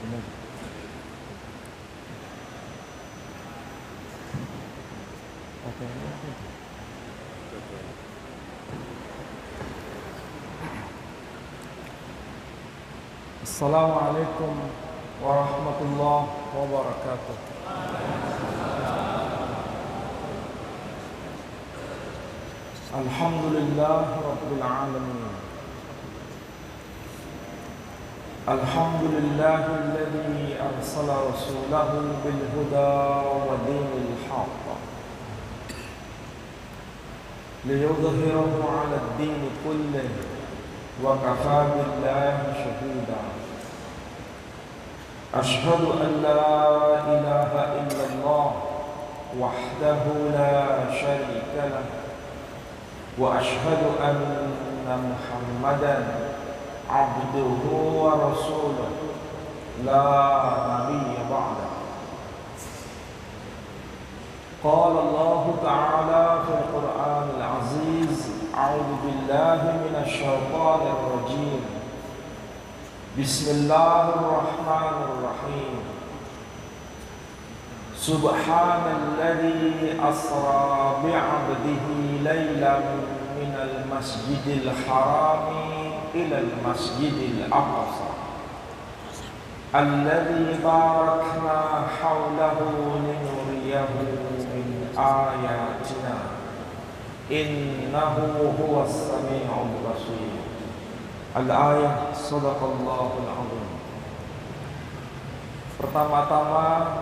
Assalamualaikum warahmatullahi wabarakatuh. Alhamdulillah rabbil alamin. Alhamdulillahilladzi arsala rasulahu bil huda wa dinil haqq liyudhhirahu 'ala ad-din kullihi wa kafaa billahi shahida. Ashhadu an la ilaha illallah wahdahu la syarika lah wa ashhadu anna Muhammadan abduhu wa rasuluh la nabiyya ba'da. Qala Allah ta'ala fil Qur'anil 'aziz, a'udzu billahi minasy syaithanir rajim. Bismillahirrahmanirrahim. Subhanalladzi asra bi'abdihi lailan minal masjidil harami ilal masjidil aqsa alladzi barakna hawlahu linuriyahu min ayatina innahu huwas sami'ul basir. Al-ayah, sadaqallahul azim. Pertama-tama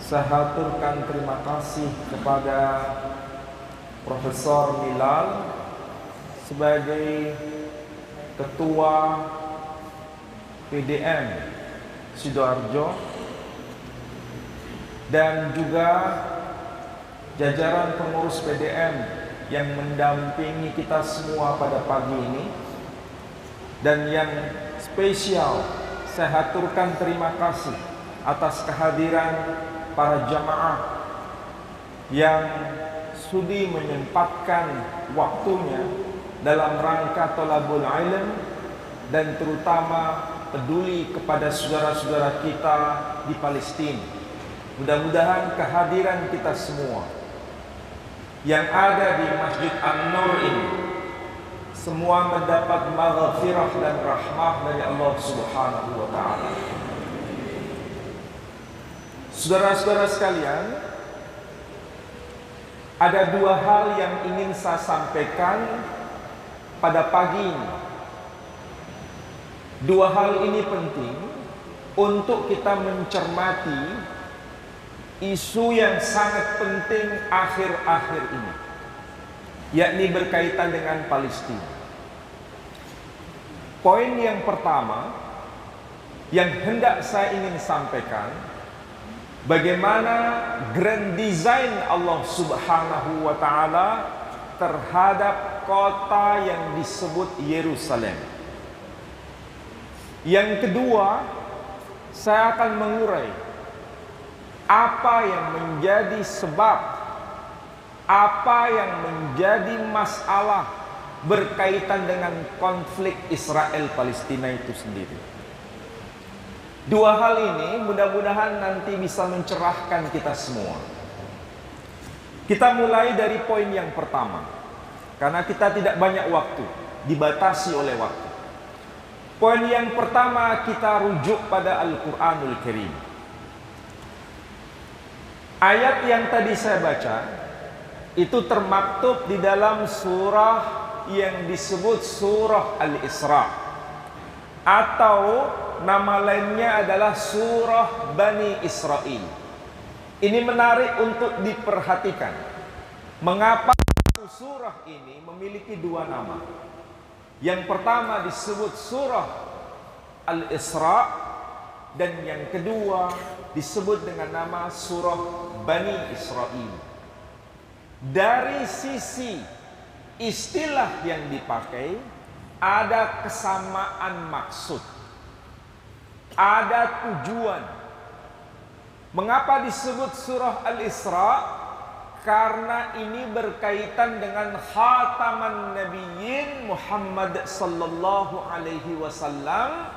saya haturkan terima kasih kepada Profesor Milal sebagai Ketua PDM Sidoarjo dan juga jajaran pengurus PDM yang mendampingi kita semua pada pagi ini. Dan yang spesial saya haturkan terima kasih atas kehadiran para jamaah yang sudi menyempatkan waktunya dalam rangka thalabul ilm dan terutama peduli kepada saudara-saudara kita di Palestina. Mudah-mudahan kehadiran kita semua yang ada di Masjid An-Nur ini semua mendapat maghfirah dan rahmah dari Allah Subhanahu wa taala. Saudara-saudara sekalian, ada dua hal yang ingin saya sampaikan pada pagi ini. Dua hal ini penting untuk kita mencermati isu yang sangat penting akhir-akhir ini, yakni berkaitan dengan Palestina. Poin yang pertama yang hendak saya ingin sampaikan, bagaimana grand design Allah Subhanahu wa taala terhadap kota yang disebut Yerusalem. Yang kedua, saya akan mengurai apa yang menjadi sebab, apa yang menjadi masalah berkaitan dengan konflik Israel Palestina itu sendiri. Dua hal ini mudah-mudahan nanti bisa mencerahkan kita semua. Kita mulai dari poin yang pertama, karena kita tidak banyak waktu, dibatasi oleh waktu. Poin yang pertama kita rujuk pada Al-Quranul Karim. Ayat yang tadi saya baca itu termaktub di dalam surah yang disebut surah Al-Isra, atau nama lainnya adalah surah Bani Israel. Ini menarik untuk diperhatikan. Mengapa surah ini memiliki dua nama? Yang pertama disebut surah Al-Isra, dan yang kedua disebut dengan nama surah Bani Israel. Dari sisi istilah yang dipakai ada kesamaan maksud, ada tujuan. Mengapa disebut surah Al-Isra? Karena ini berkaitan dengan khataman nabiyyin Muhammad sallallahu alaihi wasallam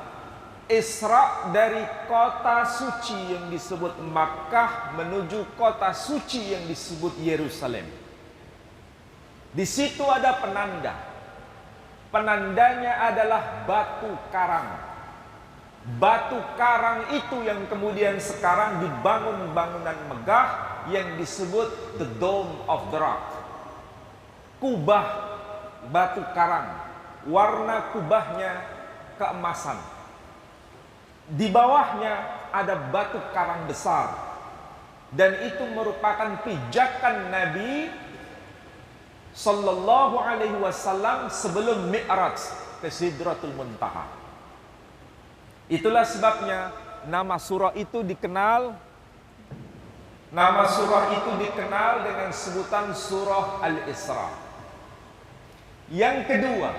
Isra dari kota suci yang disebut Makkah menuju kota suci yang disebut Yerusalem. Di situ ada penanda. Penandanya adalah batu karang. Batu karang itu yang kemudian sekarang dibangun bangunan megah yang disebut the Dome of the Rock. Kubah batu karang. Warna kubahnya keemasan. Di bawahnya ada batu karang besar. Dan itu merupakan pijakan Nabi Sallallahu Alaihi Wasallam sebelum Mi'raj ke Sidratul Muntaha. Itulah sebabnya nama surah itu dikenal dengan sebutan surah Al-Isra. Yang kedua,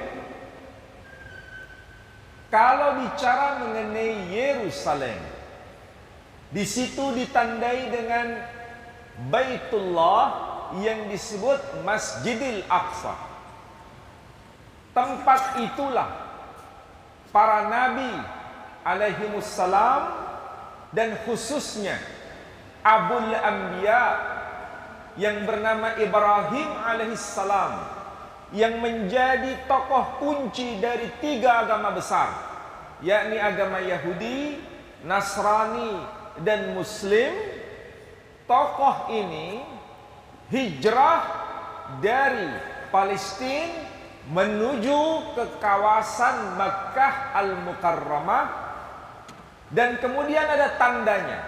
kalau bicara mengenai Yerusalem, di situ ditandai dengan Baitullah yang disebut Masjidil Aqsa. Tempat itulah para nabi alaihimussalam dan khususnya Abul Anbiya yang bernama Ibrahim alaihissalam yang menjadi tokoh kunci dari 3 agama besar, yakni agama Yahudi, Nasrani, dan Muslim. Tokoh ini hijrah dari Palestina menuju ke kawasan Makkah Al-Mukarramah, dan kemudian ada tandanya.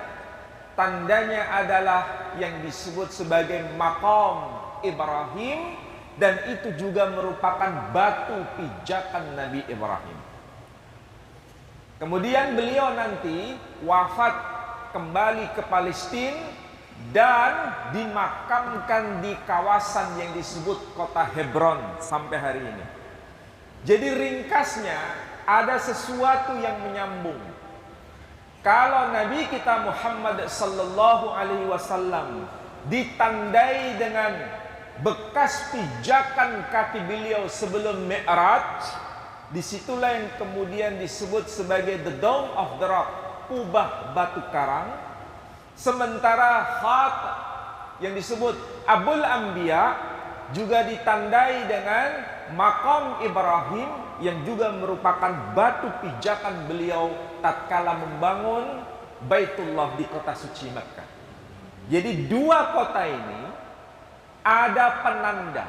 Tandanya adalah yang disebut sebagai Maqam Ibrahim, dan itu juga merupakan batu pijakan Nabi Ibrahim. Kemudian beliau nanti wafat kembali ke Palestina dan dimakamkan di kawasan yang disebut kota Hebron sampai hari ini. Jadi ringkasnya ada sesuatu yang menyambung. Kalau Nabi kita Muhammad sallallahu alaihi wasallam ditandai dengan bekas pijakan kaki beliau sebelum Mi'raj, disitulah yang kemudian disebut sebagai the Dome of the Rock, kubah batu karang. Sementara khat yang disebut Abul Anbiya juga ditandai dengan Maqam Ibrahim yang juga merupakan batu pijakan beliau tatkala membangun Baitullah di kota suci Makkah. Jadi 2 kota ini ada penanda.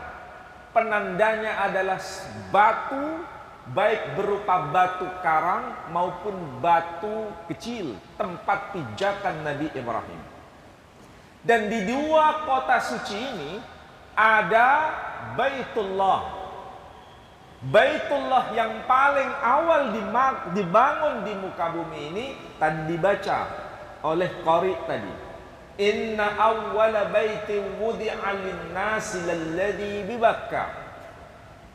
Penandanya adalah batu, baik berupa batu karang maupun batu kecil, tempat pijakan Nabi Ibrahim. Dan di 2 kota suci ini ada Baitullah. Baitullah yang paling awal dibangun di muka bumi ini tadi dibaca oleh qari tadi. Inna awwala baitin wudi'a lin-nasi lalladzi bi Bakkah.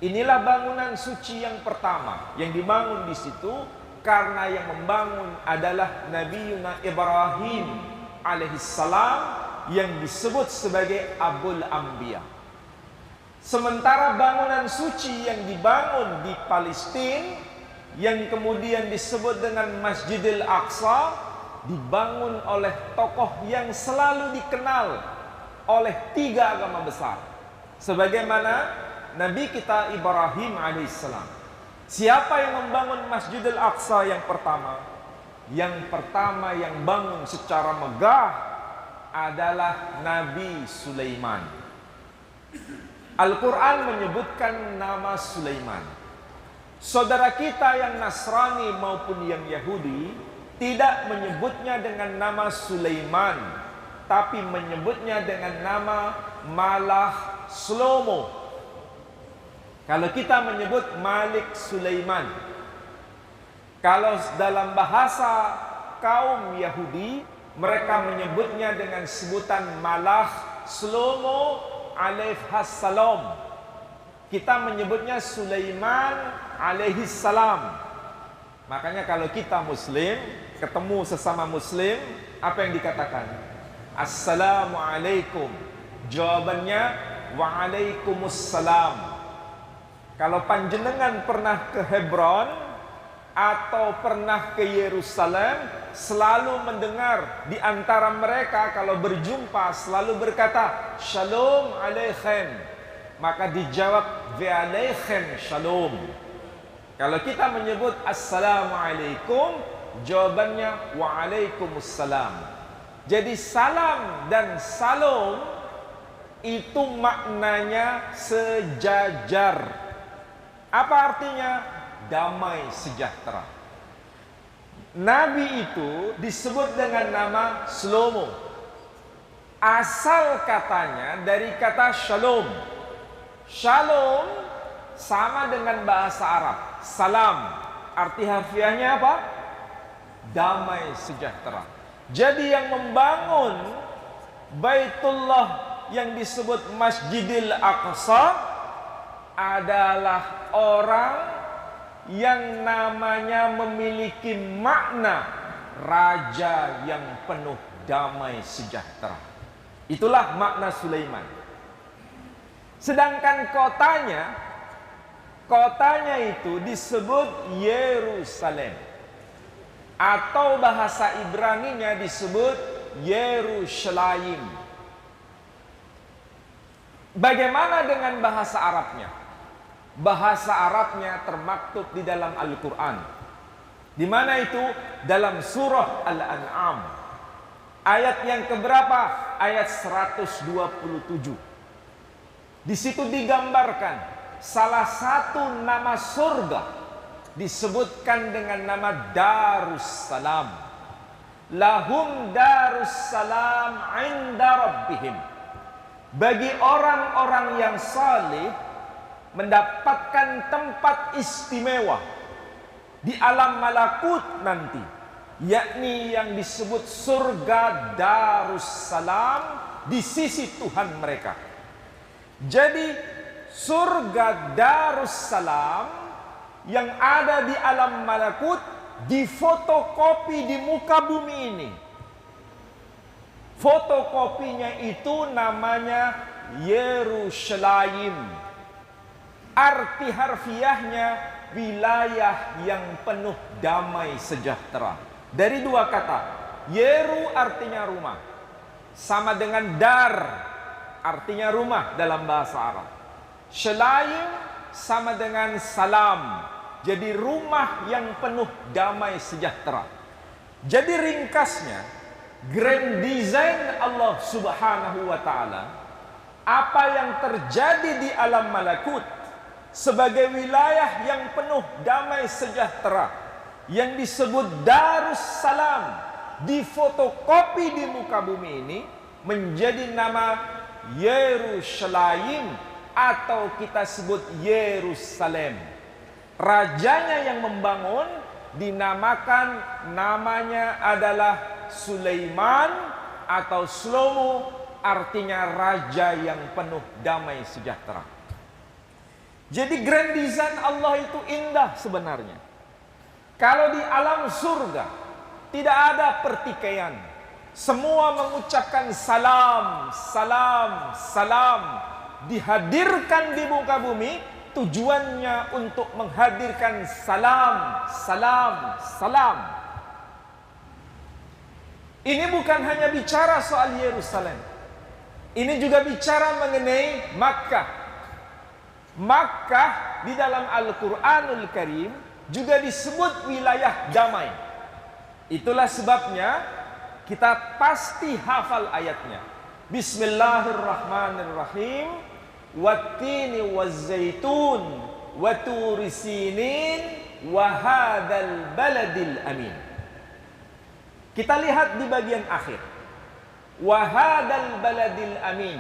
Inilah bangunan suci yang pertama yang dibangun di situ, karena yang membangun adalah Nabiuna Ibrahim alaihissalam yang disebut sebagai Abul Anbiya. Sementara bangunan suci yang dibangun di Palestina yang kemudian disebut dengan Masjidil Aqsa dibangun oleh tokoh yang selalu dikenal oleh 3 agama besar, sebagaimana Nabi kita Ibrahim alaihissalam. Siapa yang membangun Masjidil Aqsa yang pertama? Yang pertama yang bangun secara megah adalah Nabi Sulaiman. Al-Quran menyebutkan nama Sulaiman. Saudara kita yang Nasrani maupun yang Yahudi tidak menyebutnya dengan nama Sulaiman, tapi menyebutnya dengan nama Malah Shlomo. Kalau kita menyebut Malik Sulaiman. Kalau dalam bahasa kaum Yahudi, mereka menyebutnya dengan sebutan Malah Shlomo alaihissalam. Kita menyebutnya Sulaiman alaihissalam. Makanya kalau kita Muslim ketemu sesama Muslim, apa yang dikatakan? Assalamualaikum. Jawabannya Waalaikumsalam. Kalau panjenengan pernah ke Hebron, atau pernah ke Yerusalem selalu mendengar di antara mereka kalau berjumpa selalu berkata Shalom Aleichem, maka dijawab Ve Aleichem Shalom. Kalau kita menyebut Assalamualaikum, jawabannya Waalaikumsalam. Jadi salam dan salom itu maknanya sejajar. Apa artinya? Damai sejahtera. Nabi itu disebut dengan nama Shlomo. Asal katanya dari kata shalom. Shalom sama dengan bahasa Arab. Salam. Arti harfiahnya apa? Damai sejahtera. Jadi yang membangun Baitullah yang disebut Masjidil Aqsa adalah orang yang namanya memiliki makna raja yang penuh damai sejahtera. Itulah makna Sulaiman. Sedangkan kotanya itu disebut Yerusalem, atau bahasa Ibraninya disebut Yerusalem. Bagaimana dengan bahasa Arabnya? Bahasa Arabnya termaktub di dalam Al-Quran. Di mana itu? Dalam surah Al-An'am. Ayat yang keberapa? Ayat 127. Di situ digambarkan salah satu nama surga disebutkan dengan nama Darussalam. Lahum Darussalam inda Rabbihim. Bagi orang-orang yang saleh mendapatkan tempat istimewa di alam malakut nanti, yakni yang disebut surga Darussalam di sisi Tuhan mereka. Jadi surga Darussalam yang ada di alam malakut difotokopi di muka bumi ini. Fotokopinya itu namanya Yerusalem. Arti harfiahnya wilayah yang penuh damai sejahtera. Dari dua kata. Yeru artinya rumah, sama dengan dar artinya rumah dalam bahasa Arab. Shalaim sama dengan salam. Jadi rumah yang penuh damai sejahtera. Jadi ringkasnya, grand design Allah Subhanahu wa ta'ala, apa yang terjadi di alam malakut sebagai wilayah yang penuh damai sejahtera yang disebut Darussalam difotokopi di muka bumi ini menjadi nama Yerusalem atau kita sebut Yerusalem. Rajanya yang membangun dinamakan namanya adalah Sulaiman atau Shlomo, artinya raja yang penuh damai sejahtera. Jadi grand design Allah itu indah sebenarnya. Kalau di alam surga tidak ada pertikaian. Semua mengucapkan salam, salam, salam. Dihadirkan di muka bumi tujuannya untuk menghadirkan salam, salam, salam. Ini bukan hanya bicara soal Yerusalem. Ini juga bicara mengenai Makkah. Makkah di dalam Al-Quranul Karim juga disebut wilayah damai. Itulah sebabnya kita pasti hafal ayatnya. Bismillahirrahmanirrahim. Wattini wazzaitun wa turi sinin wa hadzal baladil amin. Kita lihat di bagian akhir. Wa hadzal baladil amin.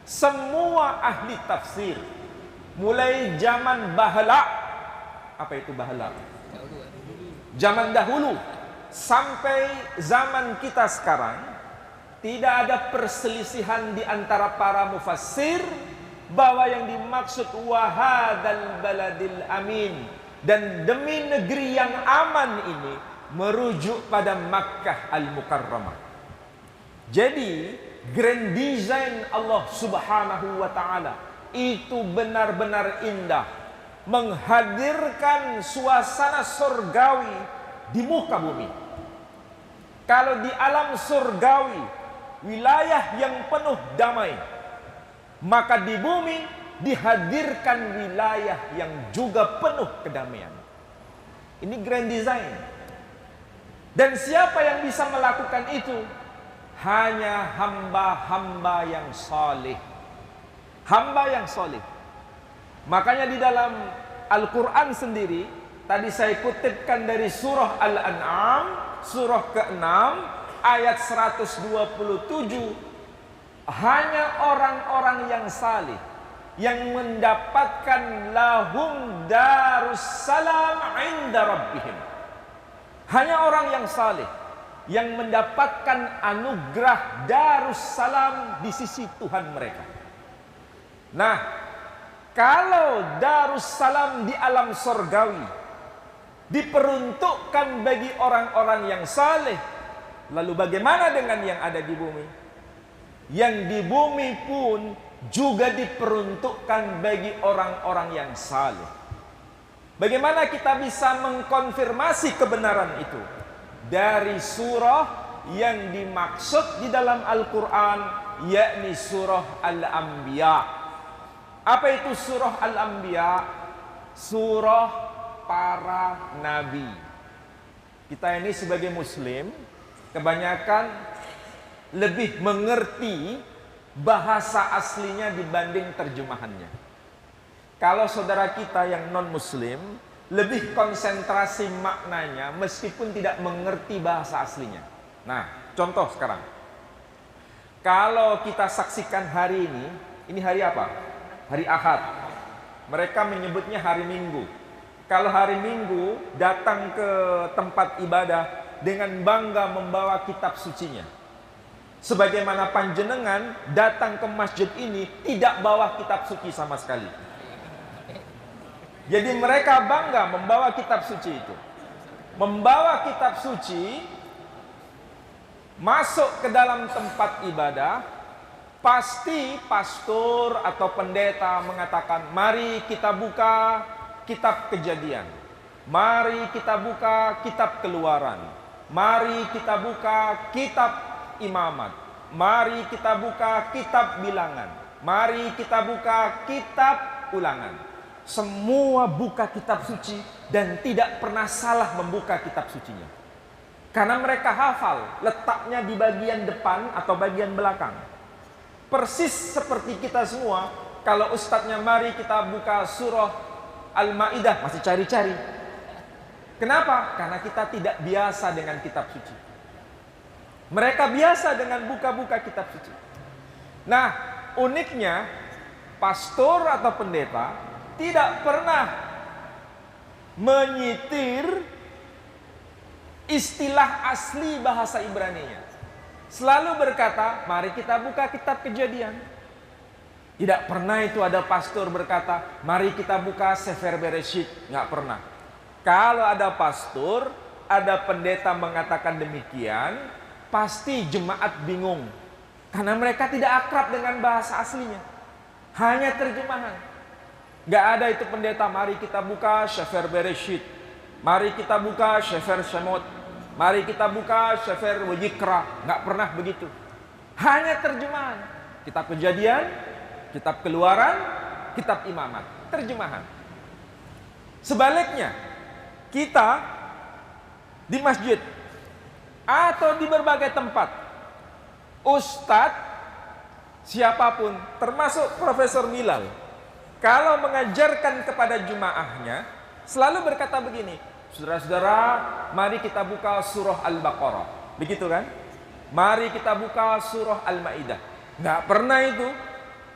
Semua ahli tafsir mulai zaman bahala, apa itu bahala? Zaman dahulu sampai zaman kita sekarang, tidak ada perselisihan di antara para mufassir bahwa yang dimaksud wahadal baladil amin dan demi negeri yang aman ini merujuk pada Makkah al-Mukarramah. Jadi grand design Allah Subhanahu wa ta'ala itu benar-benar indah. menghadirkan suasana surgawi di muka bumi. Kalau di alam surgawi, wilayah yang penuh damai, maka di bumi dihadirkan wilayah yang juga penuh kedamaian. Ini grand design. Dan siapa yang bisa melakukan itu? Hanya hamba-hamba yang saleh. Hamba yang saleh. Makanya di dalam Al-Quran sendiri, tadi saya kutipkan dari surah Al-An'am, surah ke-6, ayat 127, hanya orang-orang yang saleh yang mendapatkan lahum darussalam inda rabbihim. Hanya orang yang saleh yang mendapatkan anugerah darussalam di sisi Tuhan mereka. Nah, kalau darussalam di alam surgawi diperuntukkan bagi orang-orang yang saleh, lalu bagaimana dengan yang ada di bumi? Yang di bumi pun juga diperuntukkan bagi orang-orang yang saleh. Bagaimana kita bisa mengkonfirmasi kebenaran itu? Dari surah yang dimaksud di dalam Al-Quran, yakni surah Al-Anbiya. Apa itu surah Al-Anbiya? Surah para nabi. Kita ini sebagai muslim kebanyakan lebih mengerti bahasa aslinya dibanding terjemahannya. Kalau saudara kita yang non muslim lebih konsentrasi maknanya meskipun tidak mengerti bahasa aslinya. Nah, contoh sekarang. Kalau kita saksikan hari ini hari apa? Hari Ahad. Mereka menyebutnya hari Minggu. Kalau hari Minggu datang ke tempat ibadah dengan bangga membawa kitab sucinya. Sebagaimana panjenengan datang ke masjid ini tidak bawa kitab suci sama sekali. Jadi mereka bangga membawa kitab suci itu. Membawa kitab suci masuk ke dalam tempat ibadah, pasti pastor atau pendeta mengatakan, mari kita buka kitab Kejadian, mari kita buka kitab Keluaran, mari kita buka kitab Imamat, mari kita buka kitab Bilangan, mari kita buka kitab Ulangan. Semua buka kitab suci dan tidak pernah salah membuka kitab sucinya. Karena mereka hafal letaknya di bagian depan atau bagian belakang. Persis seperti kita semua, kalau ustadznya mari kita buka surah Al-Ma'idah, masih cari-cari. Kenapa? Karena kita tidak biasa dengan kitab suci. Mereka biasa dengan buka-buka kitab suci. Nah, uniknya pastor atau pendeta tidak pernah menyitir istilah asli bahasa Ibrani-nya. Selalu berkata, mari kita buka kitab Kejadian. Tidak pernah itu ada pastor berkata, mari kita buka Sefer Bereshit. Nggak pernah. Kalau ada pastor, ada pendeta mengatakan demikian, pasti jemaat bingung. Karena mereka tidak akrab dengan bahasa aslinya. Hanya terjemahan. Nggak ada itu pendeta, mari kita buka Sefer Bereshit, mari kita buka Sefer Shemot, mari kita buka Sefer Wayikra. Nggak pernah begitu. Hanya terjemahan. Kitab Kejadian, kitab Keluaran, kitab Imamat. Terjemahan. Sebaliknya, kita di masjid atau di berbagai tempat, ustadz siapapun, termasuk Profesor Milal, kalau mengajarkan kepada jemaahnya, selalu berkata begini, saudara-saudara, mari kita buka surah Al-Baqarah. Begitu kan? Mari kita buka surah Al-Ma'idah. Nggak pernah itu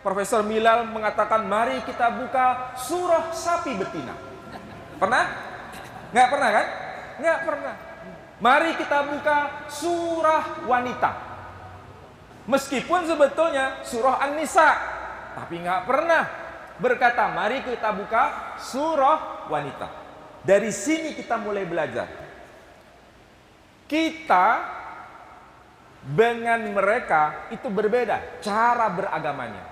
Profesor Milal mengatakan, mari kita buka surah sapi betina. Pernah? Nggak pernah kan? Nggak pernah. Mari kita buka surah wanita. Meskipun sebetulnya surah An-Nisa, tapi nggak pernah berkata, mari kita buka surah wanita. Dari sini kita mulai belajar. Kita dengan mereka itu berbeda cara beragamanya.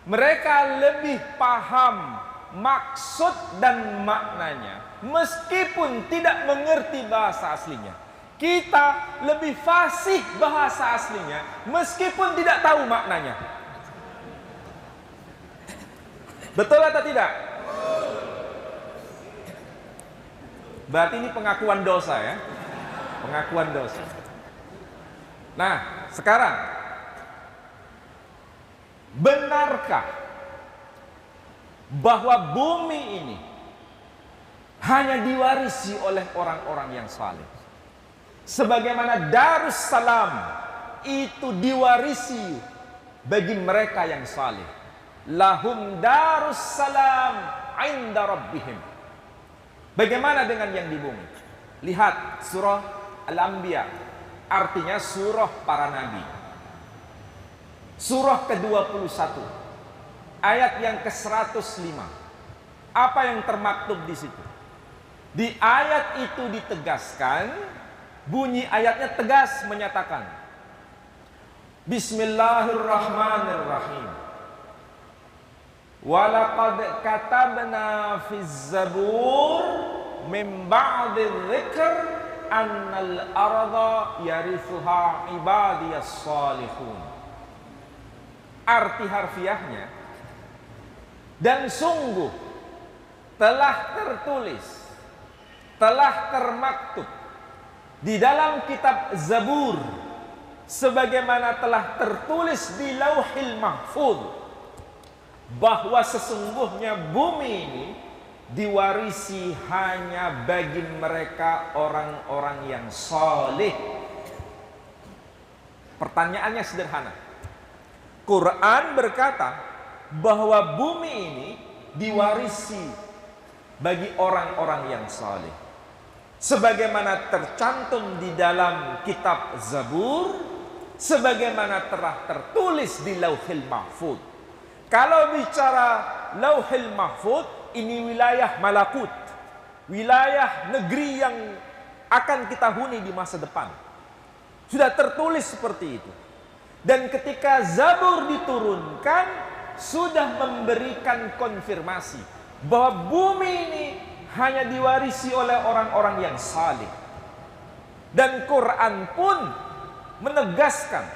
Mereka lebih paham maksud dan maknanya, meskipun tidak mengerti bahasa aslinya. Kita lebih fasih bahasa aslinya meskipun tidak tahu maknanya. Betul atau tidak? Berarti ini pengakuan dosa ya. Pengakuan dosa. Nah, sekarang benarkah bahwa bumi ini hanya diwarisi oleh orang-orang yang saleh? Sebagaimana Darussalam itu diwarisi bagi mereka yang saleh. Lahum Darussalam inda rabbihim. Bagaimana dengan yang di bumi? Lihat surah Al-Anbiya, artinya surah para nabi. Surah ke-21, ayat yang ke-105. Apa yang termaktub di situ? Di ayat itu ditegaskan, bunyi ayatnya tegas menyatakan, Bismillahirrahmanirrahim. Walaqad katabna fiz zabur min ba'di dzikr annal arda yarithuha ibadiyas salihun. Arti harfiahnya, dan sungguh telah tertulis, telah termaktub di dalam kitab Zabur, sebagaimana telah tertulis di Lauhil Mahfuz, bahwa sesungguhnya bumi ini diwarisi hanya bagi mereka orang-orang yang saleh. Pertanyaannya sederhana. Quran berkata bahwa bumi ini diwarisi bagi orang-orang yang saleh, sebagaimana tercantum di dalam kitab Zabur, sebagaimana telah tertulis di Lauhil Mahfuz. Kalau bicara Lauhil Mahfuz, ini wilayah malakut, wilayah negeri yang akan kita huni di masa depan. Sudah tertulis seperti itu. Dan ketika Zabur diturunkan, sudah memberikan konfirmasi bahwa bumi ini hanya diwarisi oleh orang-orang yang saleh. Dan Quran pun menegaskan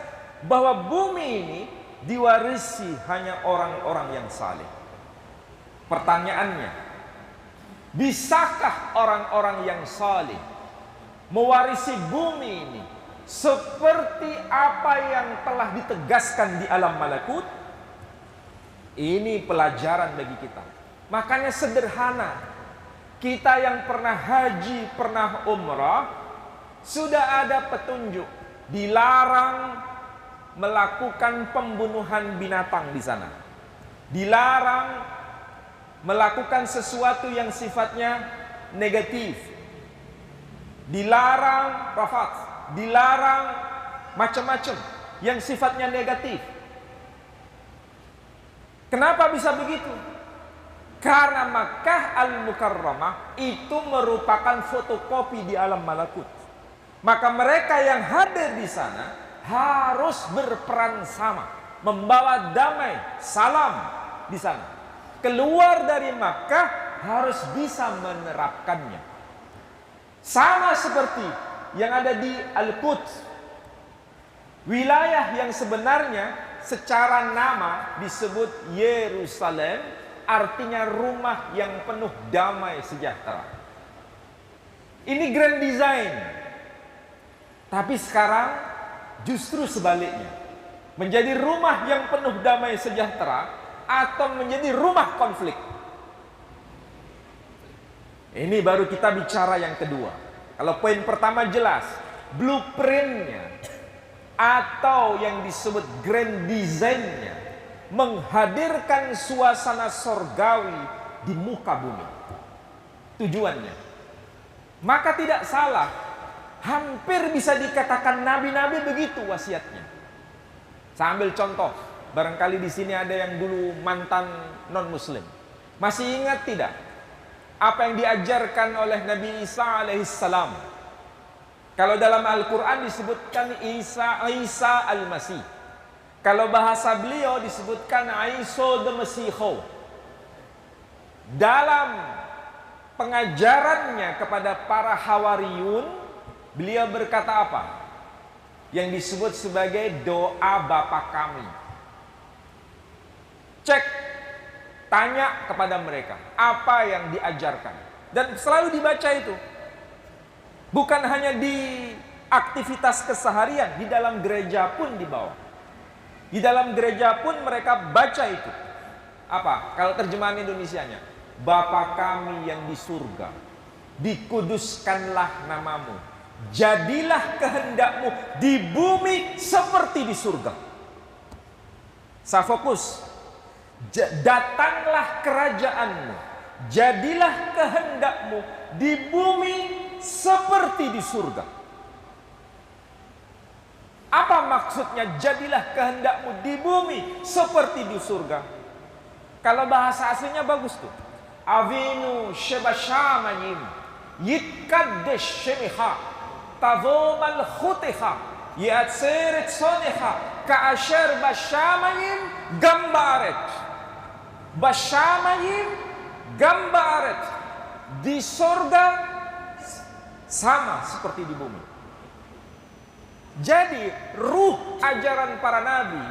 bahwa bumi ini diwarisi hanya orang-orang yang saleh. Pertanyaannya, bisakah orang-orang yang saleh mewarisi bumi ini seperti apa yang telah ditegaskan di alam malakut? Ini pelajaran bagi kita. Makanya sederhana. Kita yang pernah haji, pernah umrah, sudah ada petunjuk dilarang melakukan pembunuhan binatang di sana. Dilarang melakukan sesuatu yang sifatnya negatif. Dilarang rafat, dilarang macam-macam yang sifatnya negatif. Kenapa bisa begitu? Karena Makkah Al-Mukarramah itu merupakan fotokopi di alam malakut. Maka mereka yang hadir di sana harus berperan sama, membawa damai, salam di sana. Keluar dari Makkah harus bisa menerapkannya. Sama seperti yang ada di Al-Quds, wilayah yang sebenarnya secara nama disebut Yerusalem, artinya rumah yang penuh damai sejahtera. Ini grand design. Tapi sekarang justru sebaliknya, menjadi rumah yang penuh damai sejahtera atau menjadi rumah konflik. Ini baru kita bicara yang kedua. Kalau poin pertama jelas, blueprintnya atau yang disebut grand design-nya menghadirkan suasana sorgawi di muka bumi. Tujuannya, maka tidak salah, hampir bisa dikatakan nabi-nabi begitu wasiatnya. Saya ambil contoh, barangkali di sini ada yang dulu mantan non-muslim. Masih ingat tidak apa yang diajarkan oleh Nabi Isa alaihissalam? Kalau dalam Al-Quran disebutkan Isa al-Masih. Kalau bahasa beliau disebutkan Isa the Masihu. dalam pengajarannya kepada para hawariyun, beliau berkata apa? Yang disebut sebagai doa Bapa kami. Cek, tanya kepada mereka apa yang diajarkan, dan selalu dibaca itu. Bukan hanya di aktivitas keseharian, di dalam gereja pun dibawa. Di dalam gereja pun mereka baca itu. Apa? Kalau terjemahan Indonesianya, Bapa kami yang di surga, dikuduskanlah namamu, jadilah kehendakmu di bumi seperti di surga. Saya fokus. Datanglah kerajaanmu, jadilah kehendakmu di bumi seperti di surga. Apa maksudnya jadilah kehendakmu di bumi seperti di surga? Kalau bahasa aslinya bagus tuh. Avinu shebashamayim yitkadesh shemiha tazomal khuteha yatseret soneha kaasher bashamayim gambaret. Bashamayim gambaret. Di surga sama seperti di bumi. Jadi ruh ajaran para nabi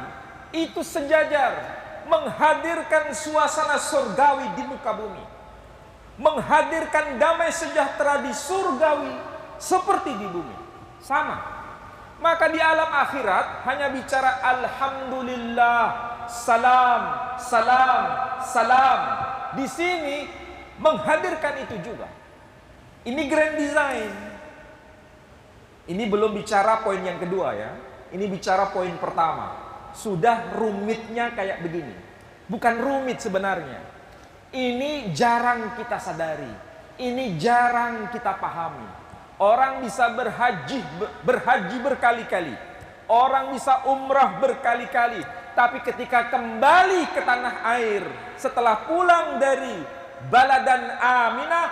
itu sejajar menghadirkan suasana surgawi di muka bumi, menghadirkan damai sejahtera di surgawi seperti di bumi, sama. Maka di alam akhirat hanya bicara alhamdulillah, salam, salam, salam. Di sini menghadirkan itu juga. Ini grand design. Ini belum bicara poin yang kedua ya. Ini bicara poin pertama. Sudah rumitnya kayak begini. Bukan rumit sebenarnya. Ini jarang kita sadari. Ini jarang kita pahami. Orang bisa berhaji berkali-kali. Orang bisa umrah berkali-kali. Tapi ketika kembali ke tanah air, setelah pulang dari Baladan Aminah,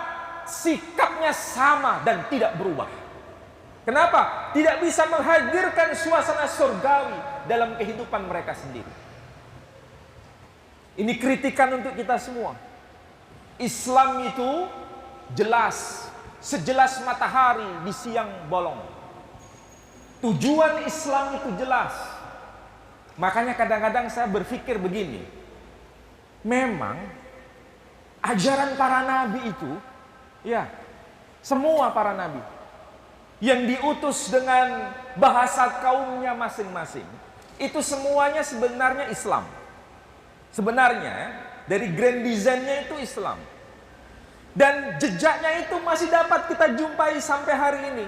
sikapnya sama dan tidak berubah. Kenapa? Tidak bisa menghadirkan suasana surgawi dalam kehidupan mereka sendiri. Ini kritikan untuk kita semua. Islam itu jelas, sejelas matahari di siang bolong. Tujuan Islam itu jelas. Makanya kadang-kadang saya berpikir begini. Memang ajaran para nabi itu, ya, semua para nabi yang diutus dengan bahasa kaumnya masing-masing, itu semuanya sebenarnya Islam. Sebenarnya dari grand design-nya itu Islam. Dan jejaknya itu masih dapat kita jumpai sampai hari ini.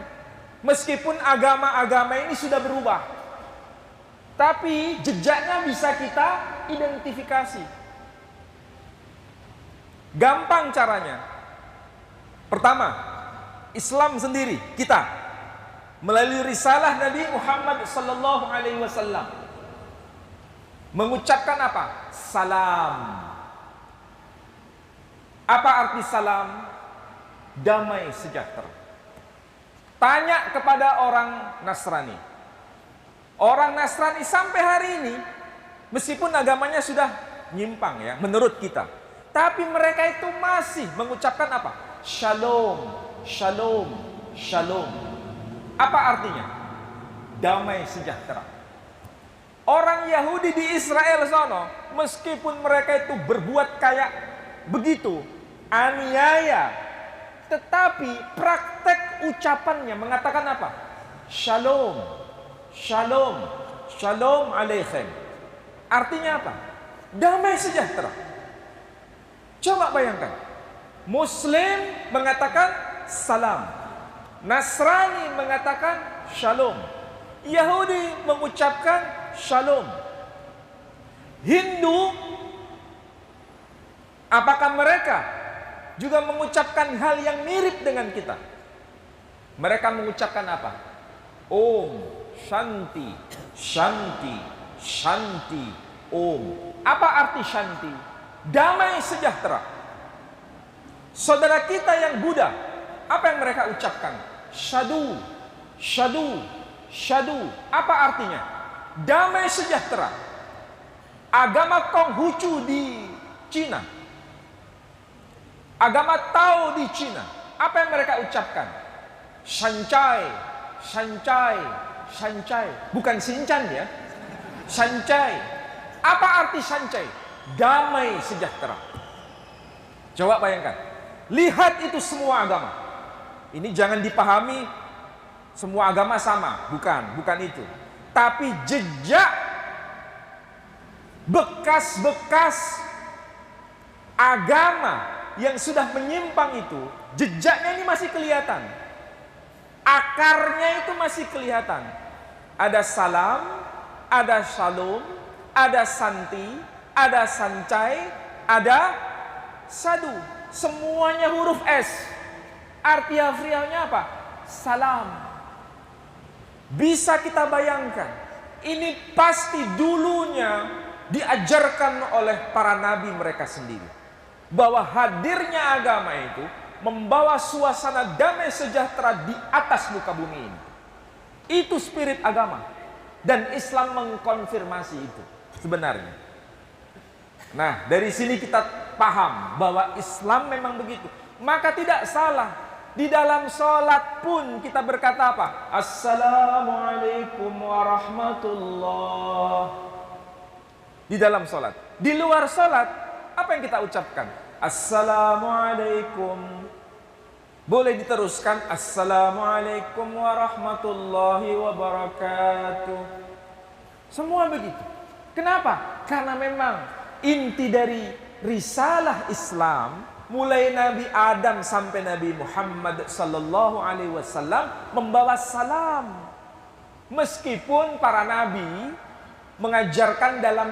Meskipun agama-agama ini sudah berubah, tapi jejaknya bisa kita identifikasi. Gampang caranya. Pertama, Islam sendiri, kita melalui risalah Nabi Muhammad sallallahu alaihi wasallam mengucapkan apa? Salam. Apa arti salam? Damai sejahtera. Tanya kepada orang Nasrani. Orang Nasrani sampai hari ini, meskipun agamanya sudah nyimpang ya, menurut kita, tapi mereka itu masih mengucapkan apa? Shalom, shalom, shalom. Apa artinya? Damai sejahtera. Orang Yahudi di Israel sono, meskipun mereka itu berbuat kayak begitu, aniaya, tetapi praktek ucapannya mengatakan apa? Shalom, shalom, shalom alaihim. Artinya apa? Damai sejahtera. Coba bayangkan, Muslim mengatakan salam, Nasrani mengatakan shalom, Yahudi mengucapkan shalom, Hindu, apakah mereka juga mengucapkan hal yang mirip dengan kita? Mereka mengucapkan apa? Om, Shanti, Shanti, Shanti, Om. Apa arti Shanti? Damai sejahtera. Saudara kita yang Buddha, apa yang mereka ucapkan? Shadu, Shadu, Shadu. Apa artinya? Damai sejahtera. Agama Konghucu di Cina, Agama Tao di Cina, apa yang mereka ucapkan? Shancai, Shancai, Shancai. Bukan Sinchan ya. Shancai. Apa arti Shancai? Damai sejahtera. Coba bayangkan. Lihat itu semua agama. Ini jangan dipahami semua agama sama. Bukan itu. Tapi jejak bekas-bekas agama yang sudah menyimpang itu, jejaknya ini masih kelihatan. Akarnya itu masih kelihatan. Ada salam, ada shalom, ada santi, ada sancai, ada sadu. Semuanya huruf S. Arti harfiahnya apa? Salam. Bisa kita bayangkan, ini pasti dulunya diajarkan oleh para nabi mereka sendiri. Bahwa hadirnya agama itu membawa suasana damai sejahtera di atas muka bumi ini. Itu spirit agama. Dan Islam mengkonfirmasi itu sebenarnya. Nah, dari sini kita paham bahwa Islam memang begitu. Maka tidak salah. Di dalam sholat pun kita berkata apa? Assalamualaikum warahmatullah. Di dalam sholat. Di luar sholat, apa yang kita ucapkan? Assalamualaikum. Boleh diteruskan. Assalamualaikum warahmatullahi wabarakatuh. Semua begitu. Kenapa? Karena memang inti dari risalah Islam, mulai Nabi Adam sampai Nabi Muhammad sallallahu alaihi wasallam membawa salam. Meskipun para nabi mengajarkan dalam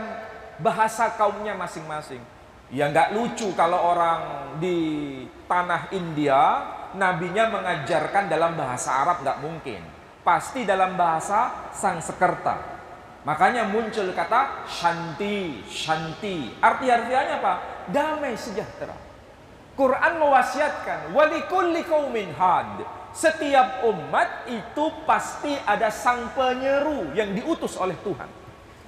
bahasa kaumnya masing-masing. Ya nggak lucu kalau orang di tanah India nabinya mengajarkan dalam bahasa Arab, nggak mungkin. Pasti dalam bahasa Sanskerta. Makanya muncul kata shanti, shanti. Arti harfiahnya apa? Damai sejahtera. Quran mewasiatkan walikulli qaumin had. Setiap umat itu pasti ada sang penyeru yang diutus oleh Tuhan.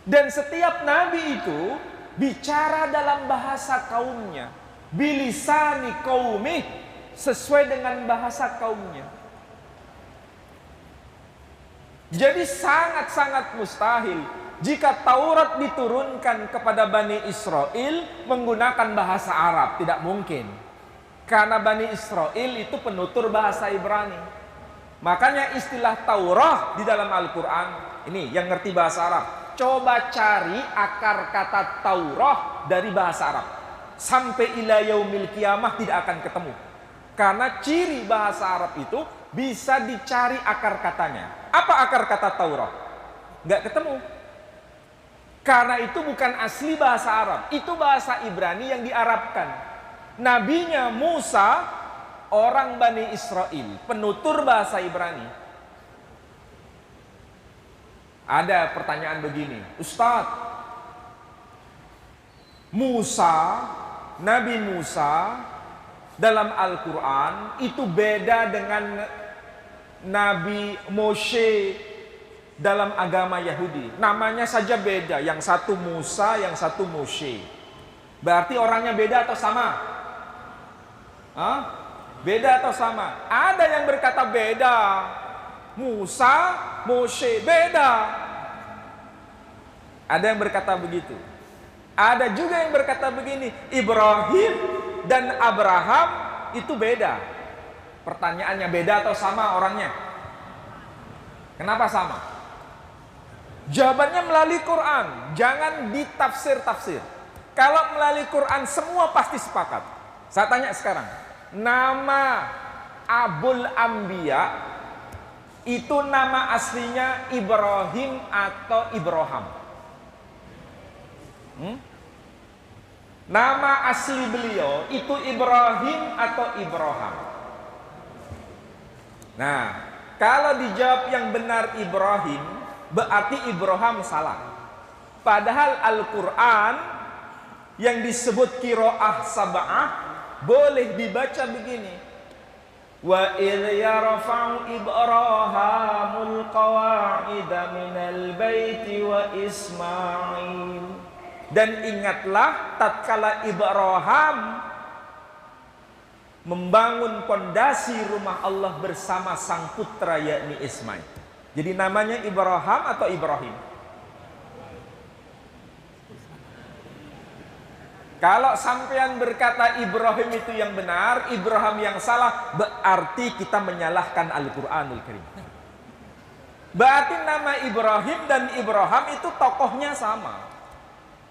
Dan setiap nabi itu bicara dalam bahasa kaumnya, bilisani qaumih, sesuai dengan bahasa kaumnya. Jadi sangat-sangat mustahil jika Taurat diturunkan kepada Bani Israel menggunakan bahasa Arab. Tidak mungkin. Karena Bani Israel itu penutur bahasa Ibrani. Makanya istilah Taurah di dalam Al-Quran, ini yang ngerti bahasa Arab, coba cari akar kata Taurah dari bahasa Arab. Sampai ila yaumil kiamah tidak akan ketemu. Karena ciri bahasa Arab itu bisa dicari akar katanya. Apa akar kata Taurah? Nggak ketemu. Karena itu bukan asli bahasa Arab. Itu bahasa Ibrani yang diarabkan. Nabinya Musa, orang Bani Israel, penutur bahasa Ibrani. Ada pertanyaan begini, Ustadz, Nabi Musa dalam Al-Quran itu beda dengan Nabi Moshe dalam agama Yahudi. Namanya saja beda, yang satu Musa, yang satu Moshe. Berarti orangnya beda atau sama? Hah? Beda atau sama? Ada yang berkata beda. Musa, Moshe, beda. Ada yang berkata begitu. Ada juga yang berkata begini, Ibrahim dan Abraham itu beda. Pertanyaannya, beda atau sama orangnya? Kenapa sama? Jawabannya melalui Quran. Jangan ditafsir-tafsir. Kalau melalui Quran semua pasti sepakat. Saya tanya sekarang, nama Abul Anbiya itu nama aslinya Ibrahim atau Ibrahim? Nama asli beliau itu Ibrahim atau Ibrahim? Nah, kalau dijawab yang benar Ibrahim, berarti Ibrahim salah. Padahal Al-Quran yang disebut qiraah sab'ah boleh dibaca begini. Wa idh yarfa'u Ibrahimul qawa'ida minal baiti wa Ismail. Dan ingatlah tatkala Ibrahim membangun pondasi rumah Allah bersama sang putra yakni Ismail. Jadi namanya Ibrahim atau Ibrahim? Kalau sampean berkata Ibrahim itu yang benar, Ibrahim yang salah, berarti kita menyalahkan Al-Quranul Karim. Berarti nama Ibrahim dan Ibrahim itu tokohnya sama.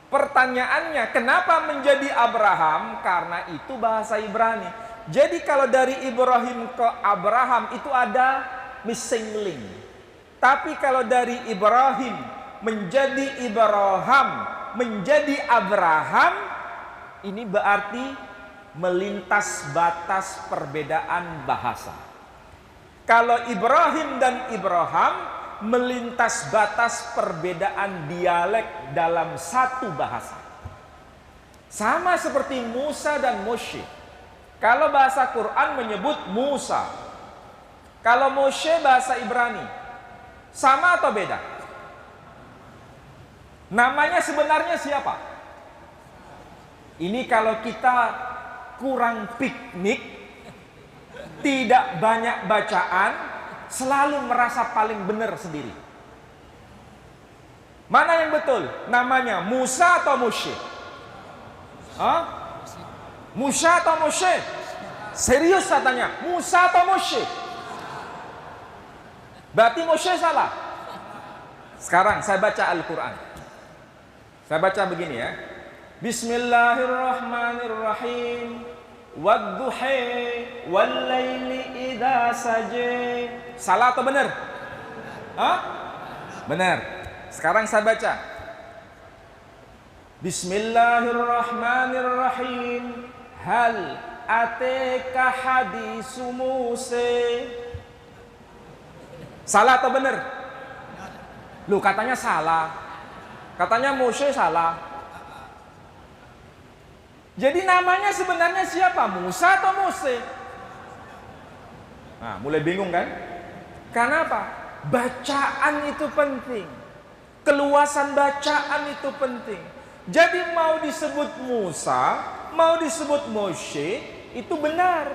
Pertanyaannya, kenapa menjadi Abraham? Karena itu bahasa Ibrani. Jadi kalau dari Ibrahim ke Abraham itu ada missing link. Tapi kalau dari Ibrahim menjadi Ibrahim, menjadi Abraham, ini berarti melintas batas perbedaan bahasa. Kalau Ibrahim dan Ibrahim melintas batas perbedaan dialek dalam satu bahasa. Sama seperti Musa dan Moshe. Kalau bahasa Quran menyebut Musa, kalau Moshe bahasa Ibrani, sama atau beda? Namanya sebenarnya siapa? Ini kalau kita kurang piknik, tidak banyak bacaan, selalu merasa paling benar sendiri. Mana yang betul? Namanya Musa atau Moshe? Hah? Musa atau Moshe? Serius saya tanya, Musa atau Moshe? Berarti Moshe salah. Sekarang saya baca Al-Quran. Saya baca begini ya. Bismillahirrahmanirrahim. Wadduhi wallaili idza saje. Salah atau benar? Hah? Benar. Sekarang saya baca. Bismillahirrahmanirrahim. Hal ateka hadisu Musa. Salah atau benar? Lu katanya salah. Katanya Moshe salah. Jadi namanya sebenarnya siapa? Musa atau Mose? Nah, mulai bingung kan? Karena apa? Bacaan itu penting. Keluasan bacaan itu penting. Jadi mau disebut Musa, mau disebut Moshe, itu benar.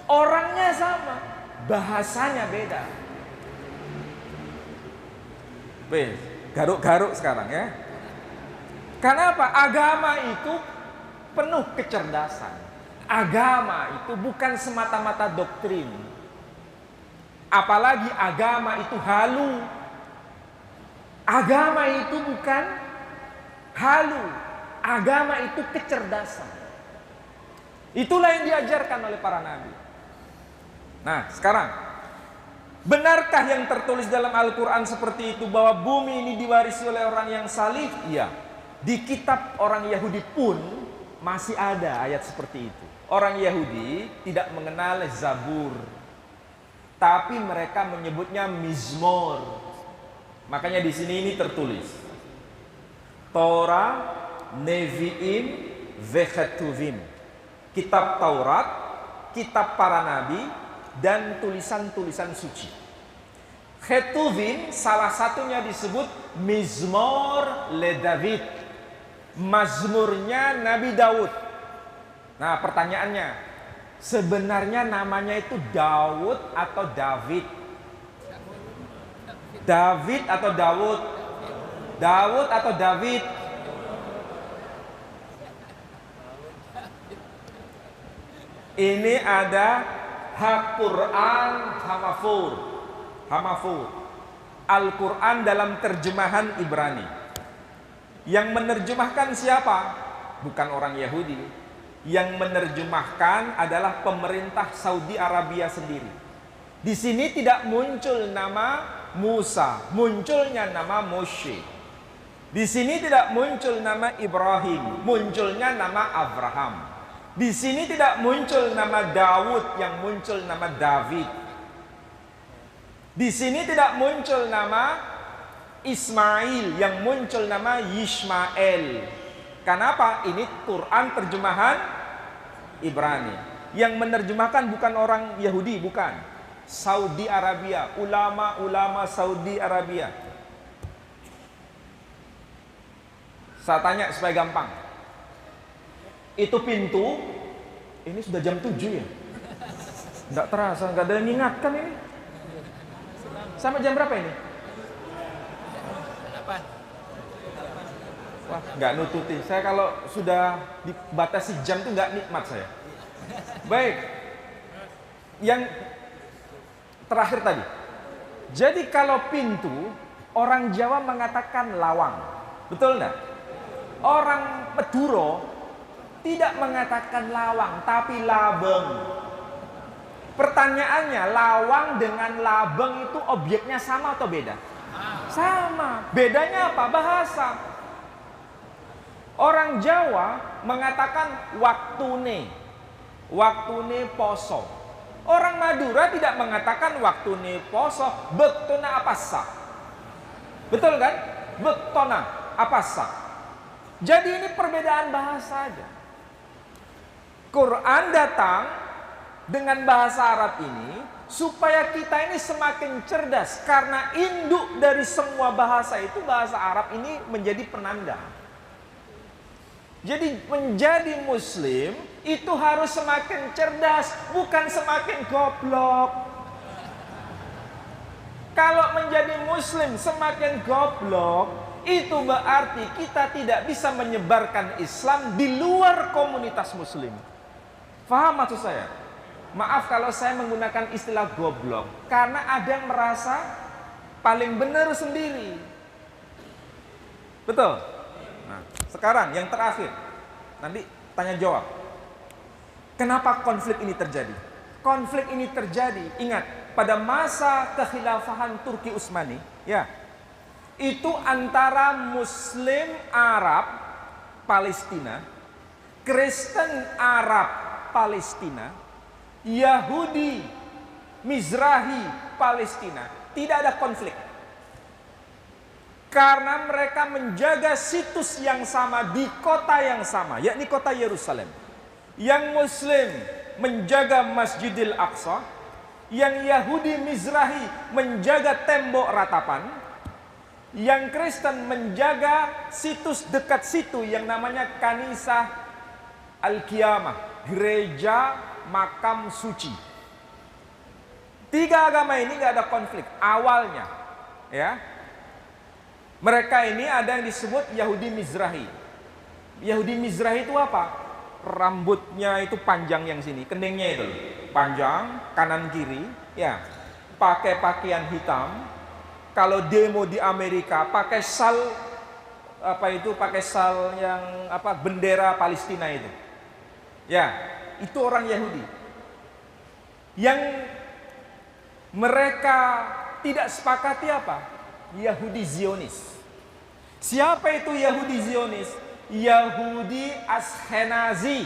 Orangnya sama, bahasanya beda. Weh, garuk-garuk sekarang ya. Karena apa? Agama itu penuh kecerdasan. Agama itu bukan semata-mata doktrin. Apalagi agama itu halu. Agama itu bukan halu. Agama itu kecerdasan. Itulah yang diajarkan oleh para nabi. Nah, sekarang, benarkah yang tertulis dalam Al-Quran seperti itu, bahwa bumi ini diwarisi oleh orang yang salih? Iya. Di kitab orang Yahudi pun masih ada ayat seperti itu. Orang Yahudi tidak mengenal Zabur, tapi mereka menyebutnya Mizmor. Makanya di sini ini tertulis Torah, Nevi'im, Vechetuvim. Kitab Taurat, kitab para nabi, dan tulisan-tulisan suci. Ketuvim salah satunya disebut Mizmor le David, Mazmurnya Nabi Daud. Nah, pertanyaannya, sebenarnya namanya itu Daud atau David? David atau Daud? Daud atau David? Ini ada Quran Hamafur. Hamafur. Al-Quran dalam terjemahan Ibrani. Yang menerjemahkan siapa? Bukan orang Yahudi. Yang menerjemahkan adalah pemerintah Saudi Arabia sendiri. Di sini tidak muncul nama Musa, munculnya nama Moshe. Di sini tidak muncul nama Ibrahim, munculnya nama Abraham. Di sini tidak muncul nama Daud, yang muncul nama David. Di sini tidak muncul nama Ismail, yang muncul nama Yishmael. Kenapa? Ini Quran terjemahan Ibrani. Yang menerjemahkan bukan orang Yahudi, bukan. Saudi Arabia, ulama-ulama Saudi Arabia. Saya tanya supaya gampang. Itu pintu, ini sudah jam 7 ya? Nggak terasa, nggak ada yang mengingatkan ini. Sampai jam berapa ini? Wah, nggak nututi. Saya kalau sudah dibatasi jam tuh nggak nikmat saya. Baik. Yang terakhir tadi. Jadi kalau pintu, orang Jawa mengatakan lawang. Betul enggak? Orang Madura tidak mengatakan lawang, tapi labeng. Pertanyaannya, lawang dengan labeng itu objeknya sama atau beda? Sama. Bedanya apa? Bahasa. Orang Jawa mengatakan waktune. Waktune poso. Orang Madura tidak mengatakan waktune poso, bektona apasa. Betul kan? Bektona apasa. Jadi ini perbedaan bahasa aja. Quran datang dengan bahasa Arab ini supaya kita ini semakin cerdas, karena induk dari semua bahasa itu bahasa Arab ini menjadi penanda. Jadi menjadi muslim itu harus semakin cerdas, bukan semakin goblok. Kalau menjadi muslim semakin goblok, itu berarti kita tidak bisa menyebarkan Islam di luar komunitas muslim. Faham maksud saya? Maaf kalau saya menggunakan istilah goblok, karena ada yang merasa paling benar sendiri. Betul? Nah, sekarang yang terakhir, nanti tanya jawab. Kenapa konflik ini terjadi? Konflik ini terjadi, ingat, pada masa kekhilafahan Turki Utsmani, ya, itu antara Muslim Arab Palestina, Kristen Arab Palestina, Yahudi Mizrahi Palestina. Tidak ada konflik. Karena mereka menjaga situs yang sama di kota yang sama, yakni kota Yerusalem. Yang Muslim menjaga Masjidil Aqsa, yang Yahudi Mizrahi menjaga tembok ratapan, yang Kristen menjaga situs dekat situ yang namanya Kanisah Al-Qiyamah, gereja makam suci. Tiga agama ini nggak ada konflik awalnya, ya. Mereka ini ada yang disebut Yahudi Mizrahi. Yahudi Mizrahi itu apa? Rambutnya itu panjang yang sini, keningnya itu panjang, kanan kiri, ya. Pakai pakaian hitam. Kalau demo di Amerika pakai sal, pakai sal yang bendera Palestina itu. Ya, itu orang Yahudi. Yang mereka tidak sepakati apa? Yahudi Zionis. Siapa itu Yahudi Zionis? Yahudi Askenazi.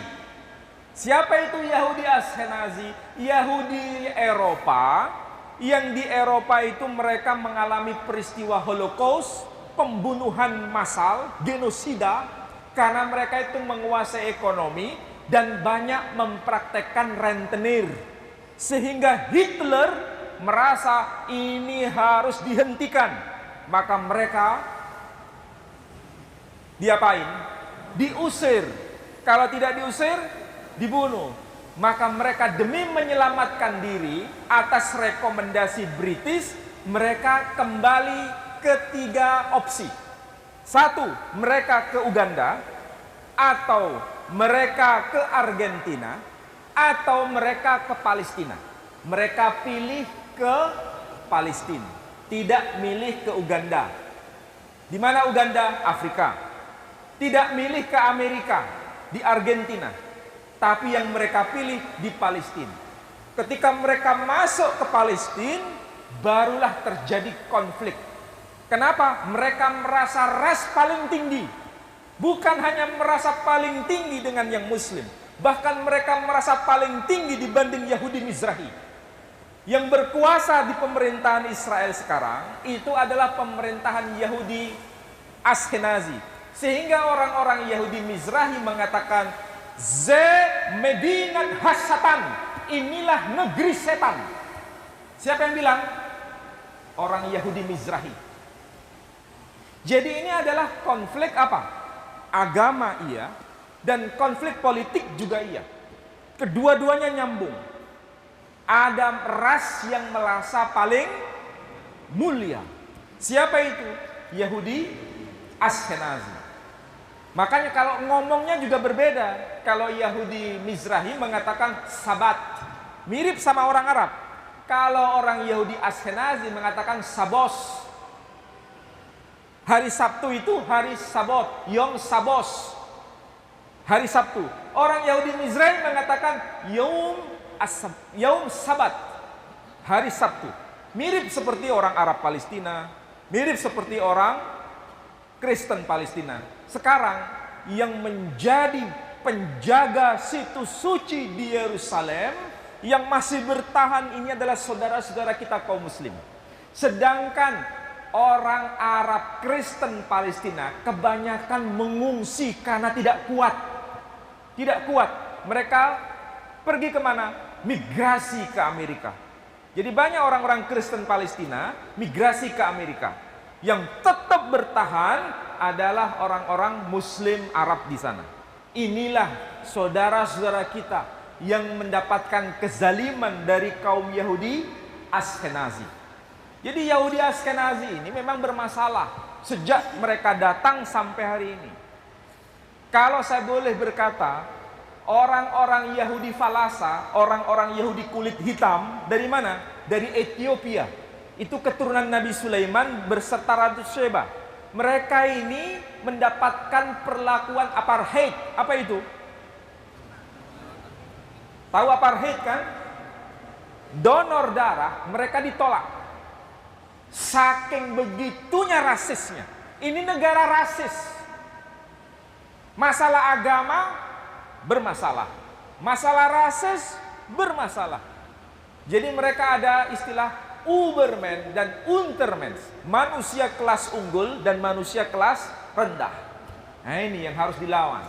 Siapa itu Yahudi Askenazi? Yahudi Eropa, yang di Eropa itu mereka mengalami peristiwa Holocaust, pembunuhan massal, genosida, karena mereka itu menguasai ekonomi dan banyak mempraktekkan rentenir. Sehingga Hitler merasa ini harus dihentikan. Maka mereka diapain? Diusir. Kalau tidak diusir, dibunuh. Maka mereka demi menyelamatkan diri atas rekomendasi British, mereka kembali ke tiga opsi. Satu, mereka ke Uganda, atau mereka ke Argentina, atau mereka ke Palestina. Mereka pilih ke Palestina, tidak milih ke Uganda. Di mana Uganda? Afrika. Tidak milih ke Amerika, di Argentina. Tapi yang mereka pilih di Palestina. Ketika mereka masuk ke Palestina, barulah terjadi konflik. Kenapa? Mereka merasa ras paling tinggi. Bukan hanya merasa paling tinggi dengan yang Muslim, bahkan mereka merasa paling tinggi dibanding Yahudi Mizrahi. Yang berkuasa di pemerintahan Israel sekarang itu adalah pemerintahan Yahudi Askenazi. Sehingga orang-orang Yahudi Mizrahi mengatakan, Ze Medinat Hasatan, inilah negeri setan. Siapa yang bilang? Orang Yahudi Mizrahi. Jadi ini adalah konflik apa? Agama iya, dan konflik politik juga iya. Kedua-duanya nyambung. Ada ras yang merasa paling mulia. Siapa itu? Yahudi Ashkenazi. Makanya kalau ngomongnya juga berbeda. Kalau Yahudi Mizrahi mengatakan Sabat, mirip sama orang Arab. Kalau orang Yahudi Ashkenazi mengatakan Sabos. Hari Sabtu itu hari Sabot, Yom Sabos. Hari Sabtu. Orang Yahudi Mizrahi mengatakan Yom Sabat, hari Sabtu. Mirip seperti orang Arab Palestina, mirip seperti orang Kristen Palestina. Sekarang yang menjadi penjaga situs suci di Yerusalem yang masih bertahan ini adalah saudara-saudara kita kaum muslim. Sedangkan orang Arab Kristen Palestina kebanyakan mengungsi karena tidak kuat. Tidak kuat. Mereka pergi kemana? Migrasi ke Amerika. Jadi banyak orang-orang Kristen Palestina migrasi ke Amerika. Yang tetap bertahan adalah orang-orang Muslim Arab di sana. Inilah saudara-saudara kita yang mendapatkan kezaliman dari kaum Yahudi Ashkenazi. Jadi Yahudi Ashkenazi ini memang bermasalah sejak mereka datang sampai hari ini. Kalau saya boleh berkata, orang-orang Yahudi Falasa, orang-orang Yahudi kulit hitam, dari mana? Dari Ethiopia. Itu keturunan Nabi Sulaiman berserta Ratu Sheba. Mereka ini mendapatkan perlakuan apartheid. Apa itu? Tahu apartheid kan? Donor darah, mereka ditolak. Saking begitunya rasisnya. Ini negara rasis. Masalah agama bermasalah. Masalah rasis bermasalah. Jadi mereka ada istilah Ubermen dan Untermens. Manusia kelas unggul dan manusia kelas rendah. Nah ini yang harus dilawan.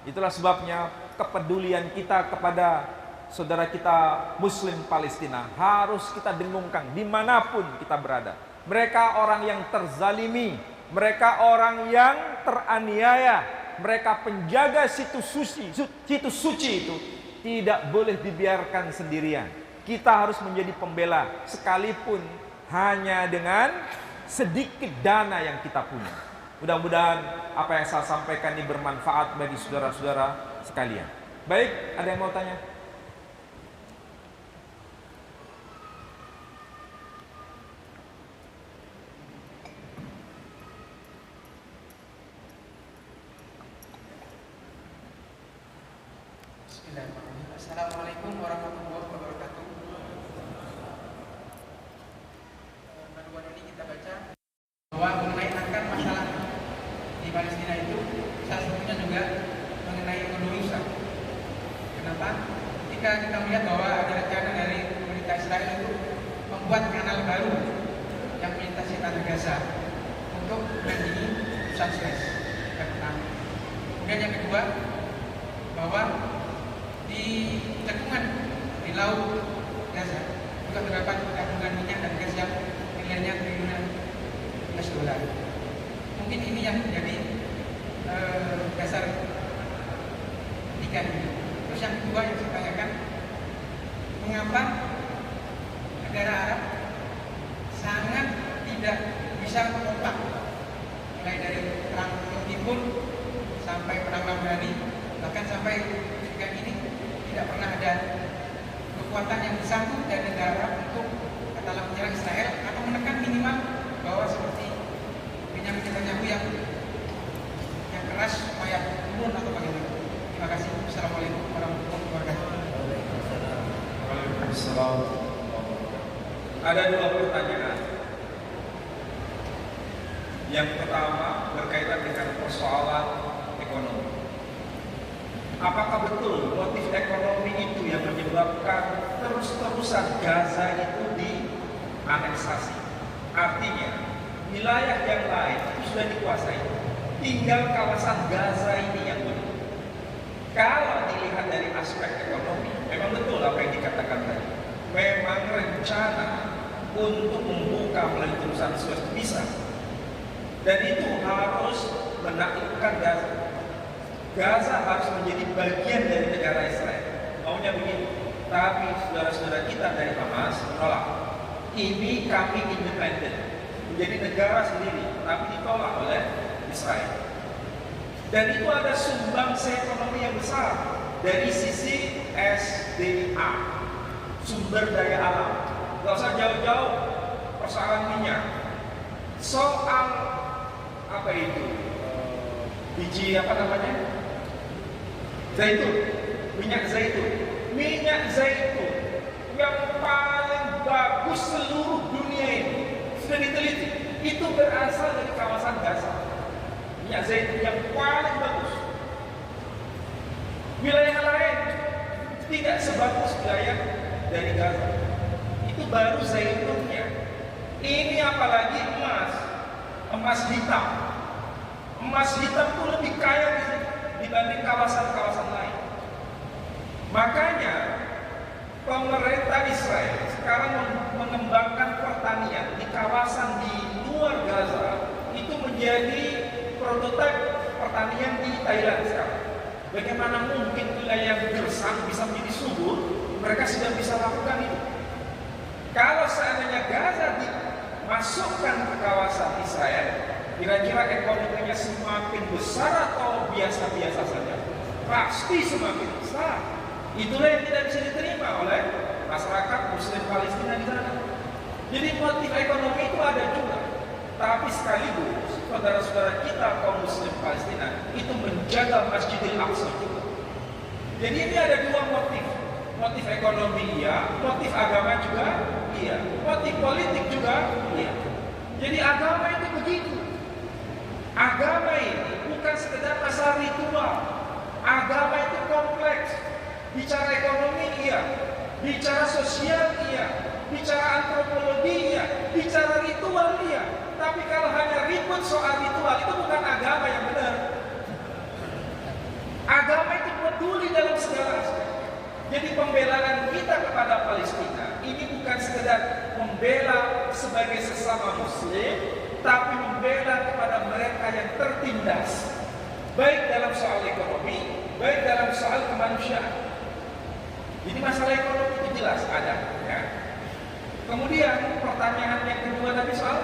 Itulah sebabnya kepedulian kita kepada saudara kita Muslim Palestina harus kita dengungkan dimanapun kita berada. Mereka orang yang terzalimi. Mereka orang yang teraniaya. Mereka penjaga situs suci itu tidak boleh dibiarkan sendirian. Kita harus menjadi pembela sekalipun hanya dengan sedikit dana yang kita punya. Mudah-mudahan apa yang saya sampaikan ini bermanfaat bagi saudara-saudara sekalian. Baik, ada yang mau tanya? Assalamualaikum warahmatullahi wabarakatuh. Baru ini kita baca bahwa mengenai akan masalah di Palestina itu salah satunya juga mengenai ekonomi Ustaz. Kenapa? Ketika kita melihat bahwa ada rencana dari pemerintah Israel itu membuat kanal baru yang melintasi tanah Gaza untuk menandingi pusat Suez. Kemudian yang kedua, bahwa di cekungan di laut Gaza juga terdapat kandungan minyak dan gas yang nilainya triliunan US dolar. Mungkin ini yang menjadi dasar ketiga ini. Terus yang kedua yang saya tanyakan, mengapa negara Arab sangat tidak bisa kompak, mulai dari perang Timur sampai perang Ramadhani, bahkan sampai ketika ini tidak pernah ada kekuatan yang bersatu dari negara untuk katakanlah menyerang Israel atau menekan minimal bahwa seperti Benyamin Netanyahu yang keras supaya turun atau bagaimana. Terima kasih. Assalamualaikum warahmatullahi wabarakatuh. Waalaikumsalam. Ada dua pertanyaan. Yang pertama berkaitan dengan persoalan ekonomi. Apakah betul motif ekonomi itu yang menyebabkan terus-terusan Gaza itu dianeksasi? Artinya, wilayah yang lain itu sudah dikuasai. Tinggal kawasan Gaza ini yang belum. Kalau dilihat dari aspek ekonomi, memang betul apa yang dikatakan tadi. Memang rencana untuk membuka melalui terusan Suez bisa. Dan itu harus menaklukkan Gaza. Gaza harus menjadi bagian dari negara Israel. Maunya begitu. Tapi saudara-saudara kita dari Hamas menolak. Ini kami independen, menjadi negara sendiri, tapi ditolak oleh Israel. Dan itu ada sumbangsi ekonomi yang besar dari sisi SDA, sumber daya alam. Gak usah jauh-jauh persoalan minyak, soal apa itu biji apa namanya zaitun, minyak zaitun yang paling bagus seluruh dunia ini sudah diteliti, itu berasal dari kawasan Gaza. Minyak zaitun yang paling bagus. Wilayah lain tidak sebagus wilayah dari Gaza. Itu baru zaitunnya. Ini apalagi emas hitam. Emas hitam itu lebih kaya dibanding kawasan-kawasan lain. Makanya pemerintah Israel sekarang mengembangkan pertanian di kawasan di luar Gaza itu menjadi prototipe pertanian di Thailand sekarang. Bagaimana mungkin wilayah yang gersang bisa menjadi subur? Mereka sudah bisa lakukan itu. Kalau seandainya Gaza dimasukkan ke kawasan Israel, kira-kira ekonominya semakin besar atau biasa-biasa saja? Pasti semakin besar. Itulah yang tidak bisa diterima oleh masyarakat Muslim Palestina di sana. Jadi motif ekonomi itu ada juga, tapi sekaligus saudara-saudara kita kaum Muslim Palestina itu menjaga Masjidil Aqsa juga. Jadi ini ada dua motif ekonomi iya, motif agama juga iya, motif politik juga iya. Jadi agama itu begitu. Agama ini bukan sekedar masalah ritual. Agama itu kompleks. Bicara ekonomi iya, bicara sosial iya, bicara antropologi iya, bicara ritual iya. Tapi kalau hanya ribut soal ritual, itu bukan agama yang benar. Agama itu peduli dalam segala aspek. Jadi pembelaan kita kepada Palestina ini bukan sekedar membela sebagai sesama Muslim, tapi membela kepada mereka yang tertindas, baik dalam soal ekonomi, baik dalam soal kemanusiaan. Jadi masalah ekonomi itu jelas ada, ya. Kemudian pertanyaan yang kedua tadi soal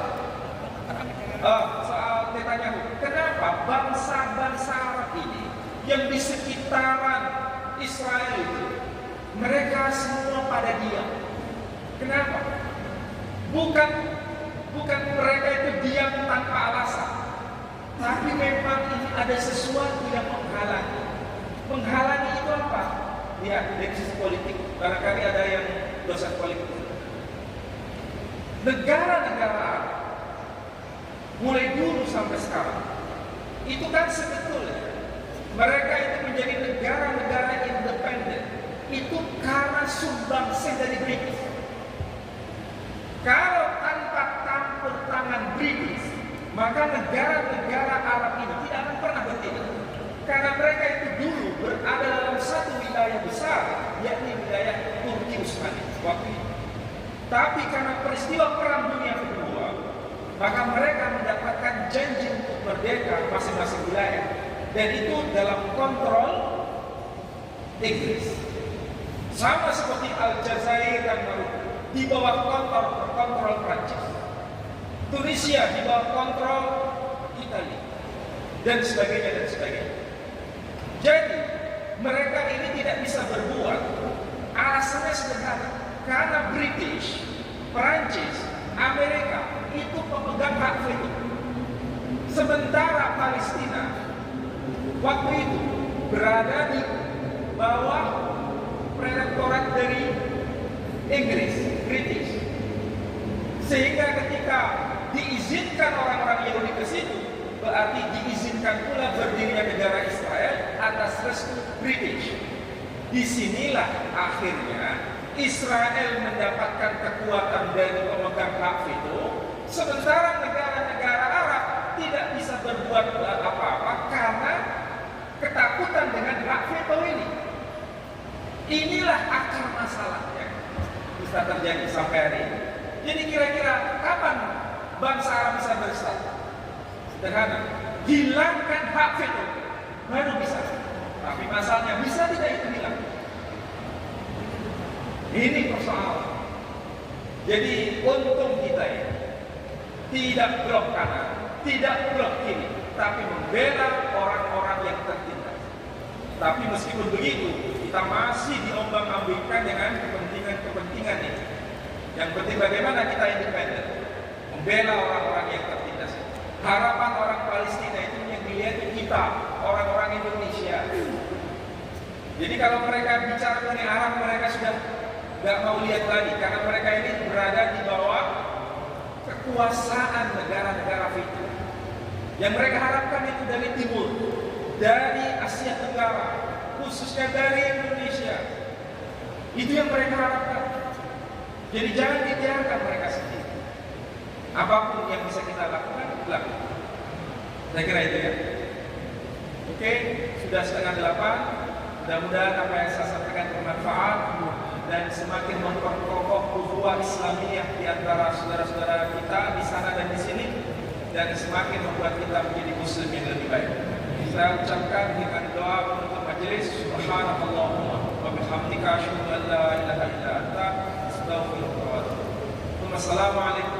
Netanyahu, kenapa bangsa-bangsa Arab ini yang di sekitaran Israel itu mereka semua pada diam? Kenapa? Bukan mereka itu diam tanpa alasan, tapi memang ini ada sesuatu yang menghalangi. Menghalangi itu apa? Ya, dari sisi politik. Barangkali ada yang dosen politik. Negara-negara Arab mulai dulu sampai sekarang itu kan sebetulnya mereka itu menjadi negara-negara independen itu karena sumbangsi dari British. Kalau tanpa campur tangan British, maka negara-negara Arab ini tidak akan pernah berdiri. Karena mereka itu dulu berada dalam satu wilayah besar, yakni wilayah Turki Utsmani waktu itu. Tapi karena peristiwa Perang Dunia Kedua, maka mereka mendapatkan janji untuk merdeka masing-masing wilayah, dan itu dalam kontrol Inggris. Sama seperti Aljazair dan Maroko di bawah kontrol Prancis, Tunisia di bawah kontrol Italia, dan sebagainya. Jadi mereka ini tidak bisa berbuat. Alasannya sederhana, karena British, Perancis, Amerika itu pemegang hak veto. Sementara Palestina waktu itu berada di bawah protektorat dari Inggris, British. Sehingga ketika diizinkan orang-orang Yahudi ke situ, berarti diizinkan pula berdirinya negara Israel atas restu British. Disinilah akhirnya Israel mendapatkan kekuatan dari pemegang hak veto, sementara negara-negara Arab tidak bisa berbuat apa-apa karena ketakutan dengan hak veto ini. Inilah akar masalahnya bisa terjadi sampai hari ini. Jadi kira-kira kapan bangsa Arab bisa bersatu? Sederhana, hilangkan hak veto baru bisa. Tapi masalahnya bisa tidak itu hilang? Ini persoalan. Jadi untung kita ya, tidak blok kanan, tidak blok kiri, tapi membela orang-orang yang tertindas. Tapi meskipun begitu, kita masih diombang-ambingkan dengan kepentingan-kepentingan ini. Yang penting bagaimana kita independen, membela orang-orang yang tertindas. Harapan orang Palestina itu yang dilihat kita, orang-orang Indonesia. Jadi kalau mereka bicara mengenai Arab, mereka sudah nggak mau lihat lagi, karena mereka ini berada di bawah kekuasaan negara-negara itu. Yang mereka harapkan itu dari timur, dari Asia Tenggara, khususnya dari Indonesia. Itu yang mereka harapkan. Jadi jangan dibiarkan mereka sendiri. Apapun yang bisa kita lakukan, lakukan. Saya kira itu ya. Oke, sudah 7:30. Mudah-mudahan apa yang saya sampaikan bermanfaat dan semakin memperkokoh ukhuwah Islamiyah di antara saudara-saudara kita di sana dan di sini, dan semakin membuat kita menjadi muslim yang lebih baik. Saya ucapkan dengan doa penutup majelis, subhanallahumma wa bihamdika asyhadu an la ilaha illa anta astaghfiruka wa atubu ilaik. Wassalamualaikum